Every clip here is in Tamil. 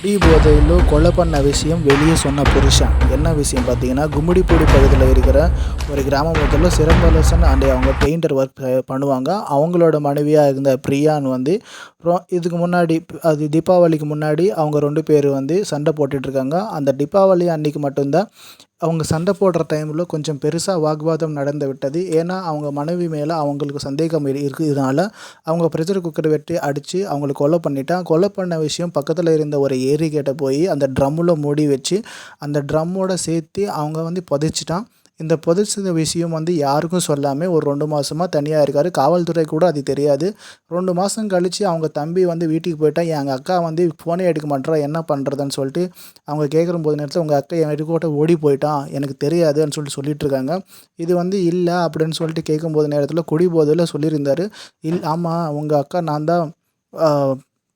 குடி போதையில் கொலை பண்ண விஷயம் வெளியே சொன்ன புருஷன். என்ன விஷயம் பார்த்தீங்கன்னா, கும்மிடிப்பூடி பகுதியில் இருக்கிற ஒரு கிராமத்தில் சிலம்பரசன் அண்ட் அவங்க பெயிண்டர் ஒர்க் பண்ணுவாங்க. அவங்களோட மனைவியாக இருந்த பிரியான்னு வந்து இதுக்கு முன்னாடி, அது தீபாவளிக்கு முன்னாடி அவங்க 2 பேர் வந்து சண்டை போட்டுட்ருக்காங்க. அந்த தீபாவளி அன்னைக்கு மட்டும்தான் அவங்க சண்டை போடுற டைமில் கொஞ்சம் பெருசாக வாக்குவாதம் நடந்து விட்டது. ஏன்னா அவங்க மனைவி மேலே அவங்களுக்கு சந்தேகம் இருக்கிறதுனால அவங்க ப்ரெஷர் குக்கரை வெட்டி அடித்து அவங்களுக்கு கொலை பண்ணிட்டான். கொலை பண்ண விஷயம் பக்கத்தில் இருந்த ஒரு ஏரிக்கிட்ட போய் அந்த ட்ரம்மில் மூடி வச்சு அந்த ட்ரம்மோடு சேர்த்து அவங்க வந்து புதைச்சிட்டான். இந்த புதைச்ச விஷயம் வந்து யாருக்கும் சொல்லாமல் ஒரு 2 மாதமாக தனியாக இருக்கார். காவல்துறை கூட அது தெரியாது. 2 மாதம் கழித்து அவங்க தம்பி வந்து வீட்டுக்கு போயிட்டான். எங்கள் அக்கா வந்து ஃபோனே எடுக்க மாட்டேறா, என்ன பண்ணுறதுன்னு சொல்லிட்டு அவங்க கேட்குற போது நேரத்தில் உங்கள் அக்கா என் வீட்டுக்கு ஓடி போயிட்டான், எனக்கு தெரியாதுன்னு சொல்லிட்டு இருக்காங்க. இது வந்து இல்லை அப்படின்னு சொல்லிட்டு கேட்கும்போது நேரத்தில் குடிபோதையில் சொல்லியிருந்தார். ஆமாம், உங்கள் அக்கா நான் தான்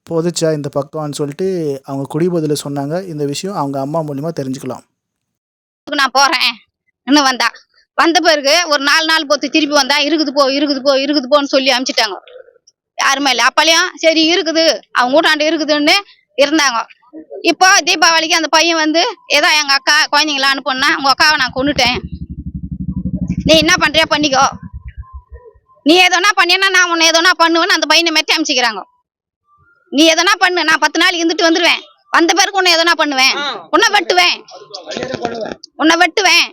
புதைச்சா இந்த பக்கம்னு சொல்லிட்டு அவங்க குடிபோதையில் சொன்னாங்க. இந்த விஷயம் அவங்க அம்மா மூலிமா தெரிஞ்சுக்கலாம். நான் போகிறேன் இன்னும் வந்த பிறகு ஒரு 4 நாள் பொறுத்து திருப்பி வந்தா இருக்குது போன்னு சொல்லி அனுப்பிச்சிட்டாங்க. யாருமே இல்லை. அப்பலையும் சரி இருக்குது, அவங்க கூட்டாண்டு இருக்குதுன்னு இருந்தாங்க. இப்போ தீபாவளிக்கு அந்த பையன் வந்து ஏதோ எங்க அக்கா குழந்தைங்கள அனுப்புனா, உங்க அக்காவை நான் கொண்டுட்டேன், நீ என்ன பண்றியா பண்ணிக்கோ, நீ எதனா பண்ணினா நான் உன்னை எதனா பண்ணுவேன்னு அந்த பையனை மெத்தி அமைச்சிக்கிறாங்க. நீ எதனா பண்ணு, நான் 10 நாளைக்கு இருந்துட்டு வந்துடுவேன், வந்த பிறகு உன்னை எதனா பண்ணுவேன், உன்னை வெட்டுவேன்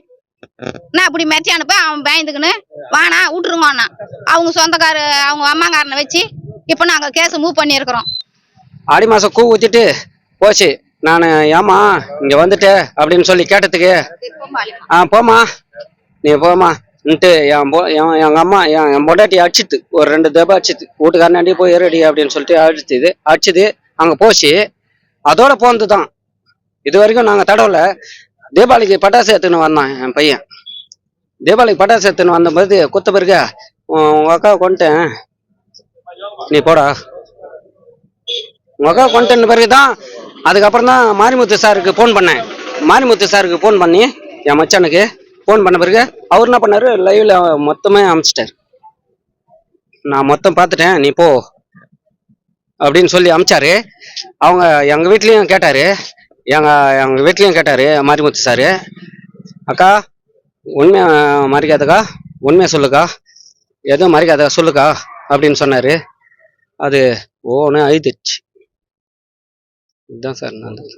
நான் அப்படி மெத்தி அனுப்ப. அவன் பயந்துக்குன்னு வானா விட்டுருங்கண்ணா அவங்க சொந்தக்கார அவங்க அம்மாக்காரனை வச்சு இப்போ நாங்கள் கேஸை மூவ் பண்ணியிருக்கிறோம். ஆடி மாதம் கூ ஊற்றிட்டு போச்சு. நான் ஏமா இங்கே வந்துட்டு அப்படின்னு சொல்லி கேட்டதுக்கு போமா நீ போமான்ட்டு எங்கள் அம்மா என் பொண்டாட்டி அடிச்சுது, ஒரு 2 தடவை அடிச்சுது. வீட்டுக்காரனாண்டி போய் ரெடி அப்படின்னு சொல்லிட்டு அடிச்சுது. அங்கே போச்சு. அதோட போனது தான். இது வரைக்கும் நாங்கள் தடவை தீபாவளிக்கு பட்டாசு எடுத்துன்னு வந்தான் என் பையன். தீபாவளிக்கு பட்டாசு எடுத்துன்னு வந்தபோது குத்த பிறகு உங்கள் அக்காவை கொண்டுட்டேன், நீ போடா, உங்கள் அக்காவை கொண்டுட்டேன்னு பிறகு தான் அதுக்கப்புறம் தான் மாரிமுத்து சாருக்கு ஃபோன் பண்ணேன். மாரிமுத்து சாருக்கு ஃபோன் பண்ணி என் மச்சானுக்கு ஃபோன் பண்ண பிறகு அவர் என்ன பண்ணார், லைவில் மொத்தமே அனுப்பிச்சிட்டார். நான் மொத்தம் பார்த்துட்டேன், நீ போ அப்படின்னு சொல்லி அனுப்பிச்சாரு. அவங்க எங்கள் வீட்லேயும் கேட்டார் மாரிமுத்து சாரு. அக்கா உண்மையா மறைக்காதக்கா, உண்மையை சொல்லுக்கா, எதுவும் மறைக்காத சொல்லுக்கா அப்படின்னு சொன்னார். அது ஒன்று அழுதுச்சு. இதுதான் சார் நடந்தது.